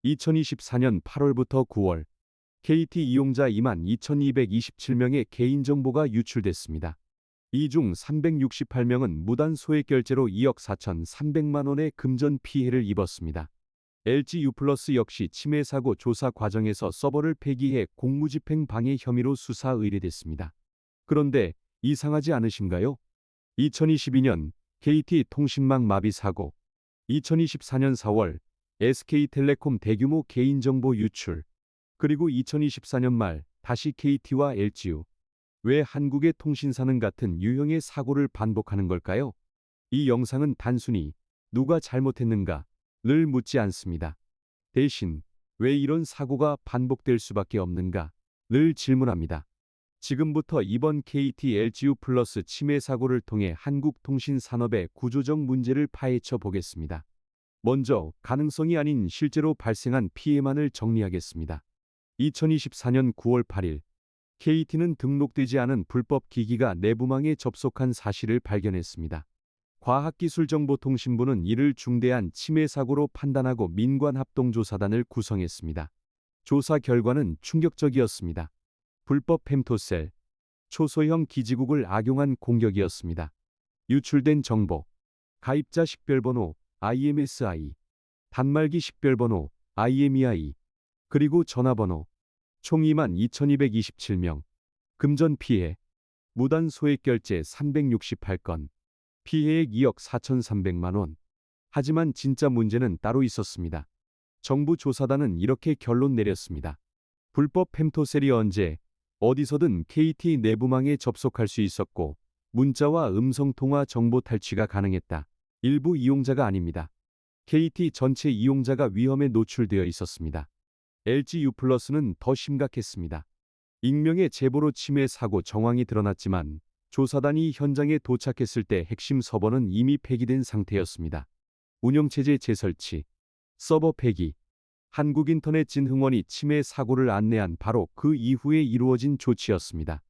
2024년 8월부터 9월, KT 이용자 22,227명의 개인정보가 유출됐습니다. 이 중 368명은 무단 소액 결제로 2억 4,300만 원의 금전 피해를 입었습니다. LG U+ 역시 침해 사고 조사 과정에서 서버를 폐기해 공무집행 방해 혐의로 수사 의뢰됐습니다. 그런데 이상하지 않으신가요? 2022년 KT 통신망 마비 사고, 2024년 4월 SK텔레콤 대규모 개인정보 유출, 그리고 2024년 말 다시 KT와 LGU. 왜 한국의 통신사는 같은 유형의 사고를 반복하는 걸까요? 이 영상은 단순히 누가 잘못했는가를 묻지 않습니다. 대신 왜 이런 사고가 반복될 수밖에 없는가를 질문합니다. 지금부터 이번 KT LGU 플러스 침해 사고를 통해 한국 통신 산업의 구조적 문제를 파헤쳐 보겠습니다. 먼저 가능성이 아닌 실제로 발생한 피해만을 정리하겠습니다. 2024년 9월 8일, KT는 등록되지 않은 불법 기기가 내부망에 접속한 사실을 발견했습니다. 과학기술정보통신부는 이를 중대한 침해 사고로 판단하고 민관합동조사단을 구성했습니다. 조사 결과는 충격적이었습니다. 불법 펜토셀, 초소형 기지국을 악용한 공격이었습니다. 유출된 정보, 가입자 식별번호 IMSI, 단말기 식별번호 IMEI, 그리고 전화번호 총 22,227명, 금전 피해, 무단 소액 결제 368건, 피해액 2억 4,300만 원. 하지만 진짜 문제는 따로 있었습니다. 정부 조사단은 이렇게 결론 내렸습니다. 불법 펜토셀이 언제, 어디서든 KT 내부망에 접속할 수 있었고, 문자와 음성통화 정보 탈취가 가능했다. 일부 이용자가 아닙니다. KT 전체 이용자가 위험에 노출되어 있었습니다. LG U+는 더 심각했습니다. 익명의 제보로 침해 사고 정황이 드러났지만 조사단이 현장에 도착했을 때 핵심 서버는 이미 폐기된 상태였습니다. 운영체제 재설치, 서버 폐기, 한국인터넷진흥원이 침해 사고를 안내한 바로 그 이후에 이루어진 조치였습니다.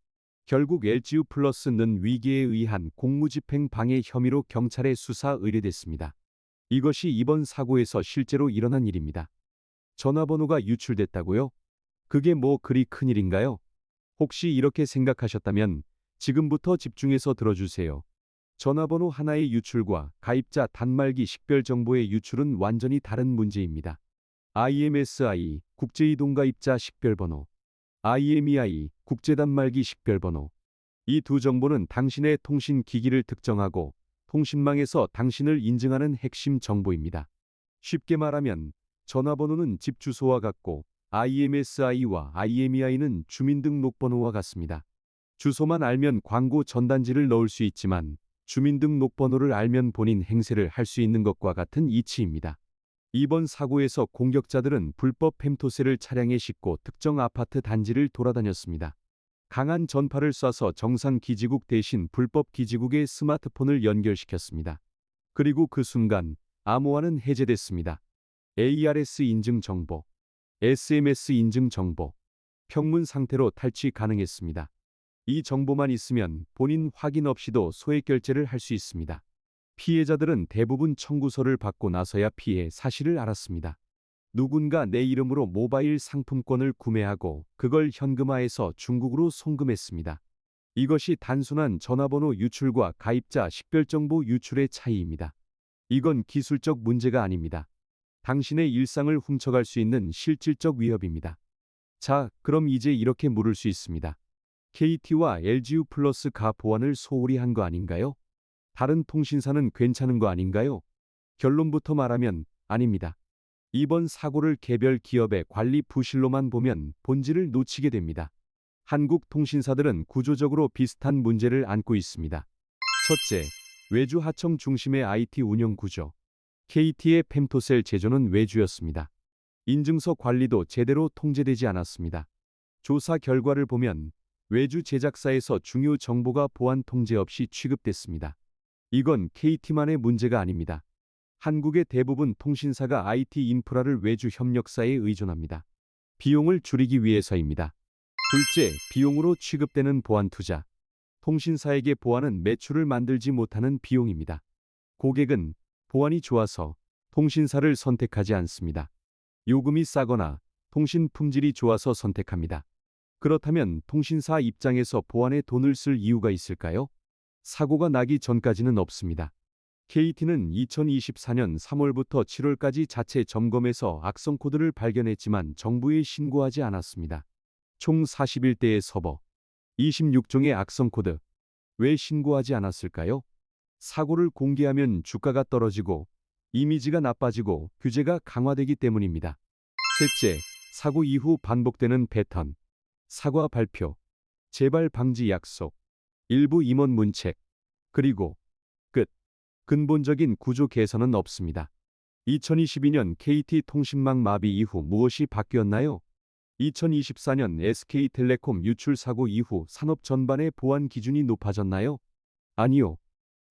결국 LG U+는 위기에 의한 공무집행 방해 혐의로 경찰에 수사 의뢰됐습니다. 이것이 이번 사고에서 실제로 일어난 일입니다. 전화번호가 유출됐다고요? 그게 뭐 그리 큰일인가요? 혹시 이렇게 생각하셨다면 지금부터 집중해서 들어주세요. 전화번호 하나의 유출과 가입자 단말기 식별 정보의 유출은 완전히 다른 문제입니다. IMSI, 국제이동가입자 식별번호, IMEI, 국제단말기 식별번호. 이 두 정보는 당신의 통신 기기를 특정하고 통신망에서 당신을 인증하는 핵심 정보입니다. 쉽게 말하면 전화번호는 집 주소와 같고 IMSI와 IMEI는 주민등록번호와 같습니다. 주소만 알면 광고 전단지를 넣을 수 있지만 주민등록번호를 알면 본인 행세를 할 수 있는 것과 같은 이치입니다. 이번 사고에서 공격자들은 불법 펜토셀을 차량에 싣고 특정 아파트 단지를 돌아다녔습니다. 강한 전파를 쏴서 정상 기지국 대신 불법 기지국의 스마트폰을 연결시켰습니다. 그리고 그 순간 암호화는 해제됐습니다. ARS 인증 정보, SMS 인증 정보, 평문 상태로 탈취 가능했습니다. 이 정보만 있으면 본인 확인 없이도 소액 결제를 할 수 있습니다. 피해자들은 대부분 청구서를 받고 나서야 피해 사실을 알았습니다. 누군가 내 이름으로 모바일 상품권을 구매하고 그걸 현금화해서 중국으로 송금했습니다. 이것이 단순한 전화번호 유출과 가입자 식별정보 유출의 차이입니다. 이건 기술적 문제가 아닙니다. 당신의 일상을 훔쳐갈 수 있는 실질적 위협입니다. 자, 그럼 이제 이렇게 물을 수 있습니다. KT와 LGU+가 보안을 소홀히 한 거 아닌가요? 다른 통신사는 괜찮은 거 아닌가요? 결론부터 말하면 아닙니다. 이번 사고를 개별 기업의 관리 부실로만 보면 본질을 놓치게 됩니다. 한국 통신사들은 구조적으로 비슷한 문제를 안고 있습니다. 첫째, 외주 하청 중심의 IT 운영 구조. KT의 펜토셀 제조는 외주였습니다. 인증서 관리도 제대로 통제되지 않았습니다. 조사 결과를 보면 외주 제작사에서 중요 정보가 보안 통제 없이 취급됐습니다. 이건 KT만의 문제가 아닙니다. 한국의 대부분 통신사가 IT 인프라를 외주 협력사에 의존합니다. 비용을 줄이기 위해서입니다. 둘째, 비용으로 취급되는 보안 투자. 통신사에게 보안은 매출을 만들지 못하는 비용입니다. 고객은 보안이 좋아서 통신사를 선택하지 않습니다. 요금이 싸거나 통신 품질이 좋아서 선택합니다. 그렇다면 통신사 입장에서 보안에 돈을 쓸 이유가 있을까요? 사고가 나기 전까지는 없습니다. KT는 2024년 3월부터 7월까지 자체 점검에서 악성 코드를 발견했지만 정부에 신고하지 않았습니다. 총 41대의 서버, 26종의 악성 코드. 왜 신고하지 않았을까요? 사고를 공개하면 주가가 떨어지고 이미지가 나빠지고 규제가 강화되기 때문입니다. 셋째, 사고 이후 반복되는 패턴. 사과 발표, 재발 방지 약속, 일부 임원 문책, 그리고 끝. 근본적인 구조 개선은 없습니다. 2022년 KT 통신망 마비 이후 무엇이 바뀌었나요? 2024년 SK텔레콤 유출 사고 이후 산업 전반의 보안 기준이 높아졌나요? 아니요.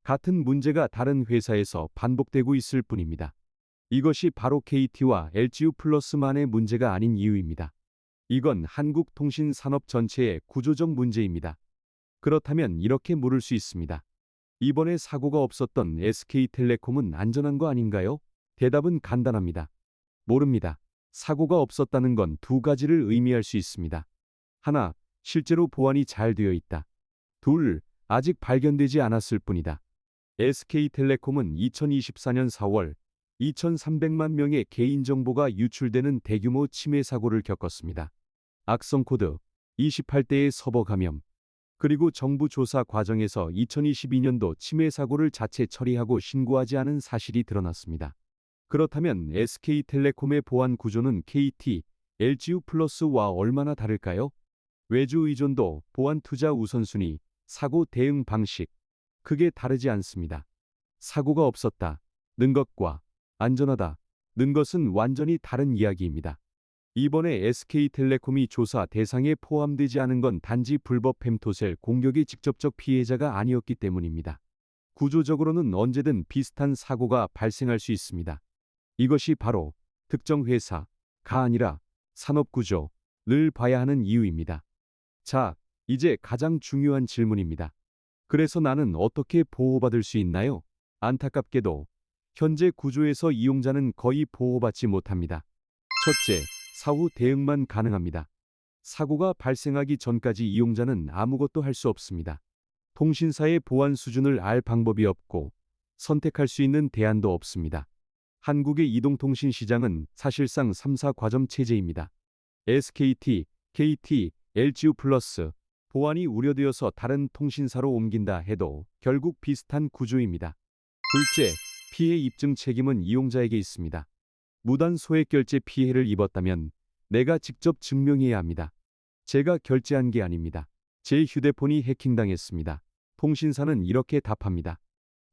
같은 문제가 다른 회사에서 반복되고 있을 뿐입니다. 이것이 바로 KT와 LGU+만의 문제가 아닌 이유입니다. 이건 한국통신산업 전체의 구조적 문제입니다. 그렇다면 이렇게 물을 수 있습니다. 이번에 사고가 없었던 SK텔레콤은 안전한 거 아닌가요? 대답은 간단합니다. 모릅니다. 사고가 없었다는 건 두 가지를 의미할 수 있습니다. 하나, 실제로 보안이 잘 되어 있다. 둘, 아직 발견되지 않았을 뿐이다. SK텔레콤은 2024년 4월 2,300만 명의 개인정보가 유출되는 대규모 침해 사고를 겪었습니다. 악성 코드, 28대의 서버 감염, 그리고 정부 조사 과정에서 2022년도 침해 사고를 자체 처리하고 신고하지 않은 사실이 드러났습니다. 그렇다면 SK텔레콤의 보안 구조는 KT, LGU+와 얼마나 다를까요? 외주 의존도, 보안 투자 우선순위, 사고 대응 방식, 크게 다르지 않습니다. 사고가 없었다 는 것과 안전하다 는 것은 완전히 다른 이야기입니다. 이번에 SK텔레콤이 조사 대상에 포함되지 않은 건 단지 불법 펜토셀 공격의 직접적 피해자가 아니었기 때문입니다. 구조적으로는 언제든 비슷한 사고가 발생할 수 있습니다. 이것이 바로 특정 회사가 아니라 산업구조를 봐야 하는 이유입니다. 자, 이제 가장 중요한 질문입니다. 그래서 나는 어떻게 보호받을 수 있나요? 안타깝게도 현재 구조에서 이용자는 거의 보호받지 못합니다. 첫째, 사후 대응만 가능합니다. 사고가 발생하기 전까지 이용자는 아무것도 할 수 없습니다. 통신사의 보안 수준을 알 방법이 없고 선택할 수 있는 대안도 없습니다. 한국의 이동통신 시장은 사실상 3사 과점 체제입니다. SKT, KT, LGU+, 보안이 우려되어서 다른 통신사로 옮긴다 해도 결국 비슷한 구조입니다. 둘째, 피해 입증 책임은 이용자에게 있습니다. 무단 소액 결제 피해를 입었다면 내가 직접 증명해야 합니다. 제가 결제한 게 아닙니다. 제 휴대폰이 해킹당했습니다. 통신사는 이렇게 답합니다.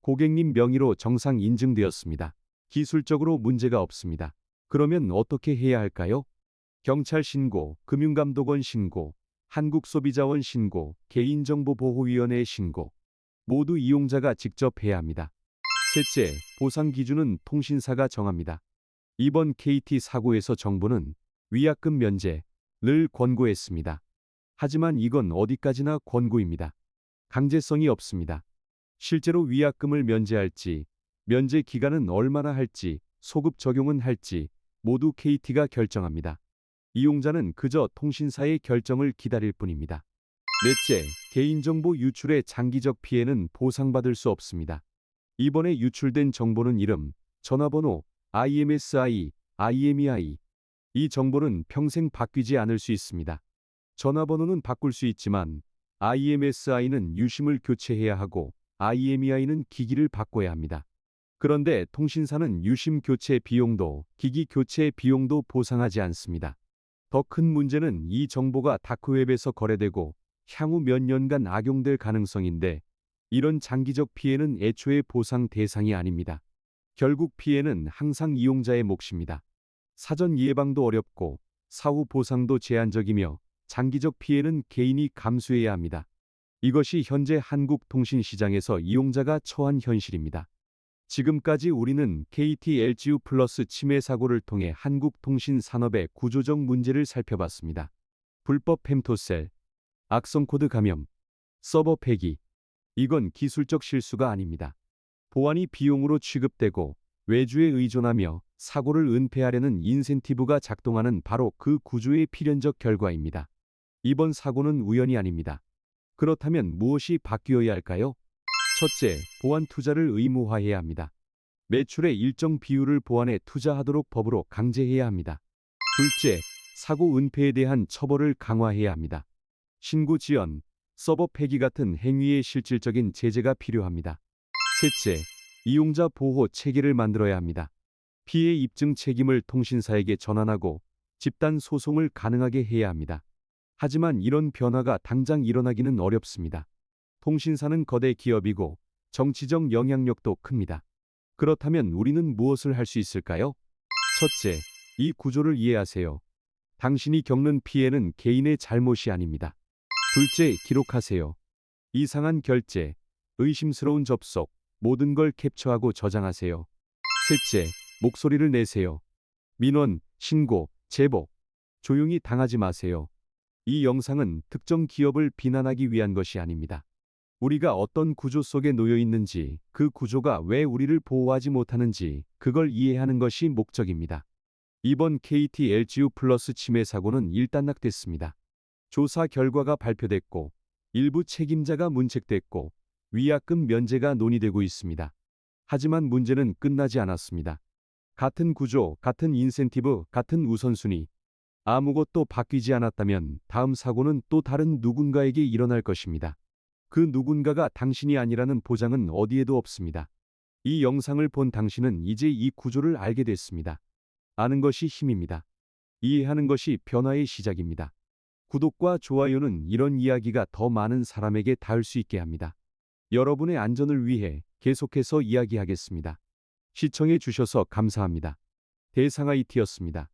고객님 명의로 정상 인증되었습니다. 기술적으로 문제가 없습니다. 그러면 어떻게 해야 할까요? 경찰 신고, 금융감독원 신고, 한국소비자원 신고, 개인정보보호위원회 신고. 모두 이용자가 직접 해야 합니다. 셋째, 보상 기준은 통신사가 정합니다. 이번 KT 사고에서 정부는 위약금 면제를 권고했습니다. 하지만 이건 어디까지나 권고입니다. 강제성이 없습니다. 실제로 위약금을 면제할지, 면제 기간은 얼마나 할지, 소급 적용은 할지 모두 KT가 결정합니다. 이용자는 그저 통신사의 결정을 기다릴 뿐입니다. 넷째, 개인정보 유출의 장기적 피해는 보상받을 수 없습니다. 이번에 유출된 정보는 이름, 전화번호, IMSI, IMEI. 이 정보는 평생 바뀌지 않을 수 있습니다. 전화번호는 바꿀 수 있지만 IMSI는 유심을 교체해야 하고 IMEI는 기기를 바꿔야 합니다. 그런데 통신사는 유심 교체 비용도 기기 교체 비용도 보상하지 않습니다. 더 큰 문제는 이 정보가 다크웹에서 거래되고 향후 몇 년간 악용될 가능성인데 이런 장기적 피해는 애초에 보상 대상이 아닙니다. 결국 피해는 항상 이용자의 몫입니다. 사전 예방도 어렵고 사후 보상도 제한적이며 장기적 피해는 개인이 감수해야 합니다. 이것이 현재 한국 통신 시장에서 이용자가 처한 현실입니다. 지금까지 우리는 KT LGU+ 침해 사고를 통해 한국 통신 산업의 구조적 문제를 살펴봤습니다. 불법 펜토셀, 악성 코드 감염, 서버 폐기. 이건 기술적 실수가 아닙니다. 보안이 비용으로 취급되고 외주에 의존하며 사고를 은폐하려는 인센티브가 작동하는 바로 그 구조의 필연적 결과입니다. 이번 사고는 우연이 아닙니다. 그렇다면 무엇이 바뀌어야 할까요? 첫째, 보안 투자를 의무화해야 합니다. 매출의 일정 비율을 보안에 투자하도록 법으로 강제해야 합니다. 둘째, 사고 은폐에 대한 처벌을 강화해야 합니다. 신고 지연, 서버 폐기 같은 행위에 실질적인 제재가 필요합니다. 셋째, 이용자 보호 체계를 만들어야 합니다. 피해 입증 책임을 통신사에게 전환하고 집단 소송을 가능하게 해야 합니다. 하지만 이런 변화가 당장 일어나기는 어렵습니다. 통신사는 거대 기업이고 정치적 영향력도 큽니다. 그렇다면 우리는 무엇을 할 수 있을까요? 첫째, 이 구조를 이해하세요. 당신이 겪는 피해는 개인의 잘못이 아닙니다. 둘째, 기록하세요. 이상한 결제, 의심스러운 접속, 모든 걸 캡처하고 저장하세요. 셋째, 목소리를 내세요. 민원, 신고, 제보. 조용히 당하지 마세요. 이 영상은 특정 기업을 비난하기 위한 것이 아닙니다. 우리가 어떤 구조 속에 놓여 있는지, 그 구조가 왜 우리를 보호하지 못하는지, 그걸 이해하는 것이 목적입니다. 이번 KT LGU 플러스 침해 사고는 일단락됐습니다. 조사 결과가 발표됐고, 일부 책임자가 문책됐고, 위약금 면제가 논의되고 있습니다. 하지만 문제는 끝나지 않았습니다. 같은 구조, 같은 인센티브, 같은 우선순위. 아무것도 바뀌지 않았다면 다음 사고는 또 다른 누군가에게 일어날 것입니다. 그 누군가가 당신이 아니라는 보장은 어디에도 없습니다. 이 영상을 본 당신은 이제 이 구조를 알게 됐습니다. 아는 것이 힘입니다. 이해하는 것이 변화의 시작입니다. 구독과 좋아요는 이런 이야기가 더 많은 사람에게 닿을 수 있게 합니다. 여러분의 안전을 위해 계속해서 이야기하겠습니다. 시청해 주셔서 감사합니다. 대상아이티였습니다.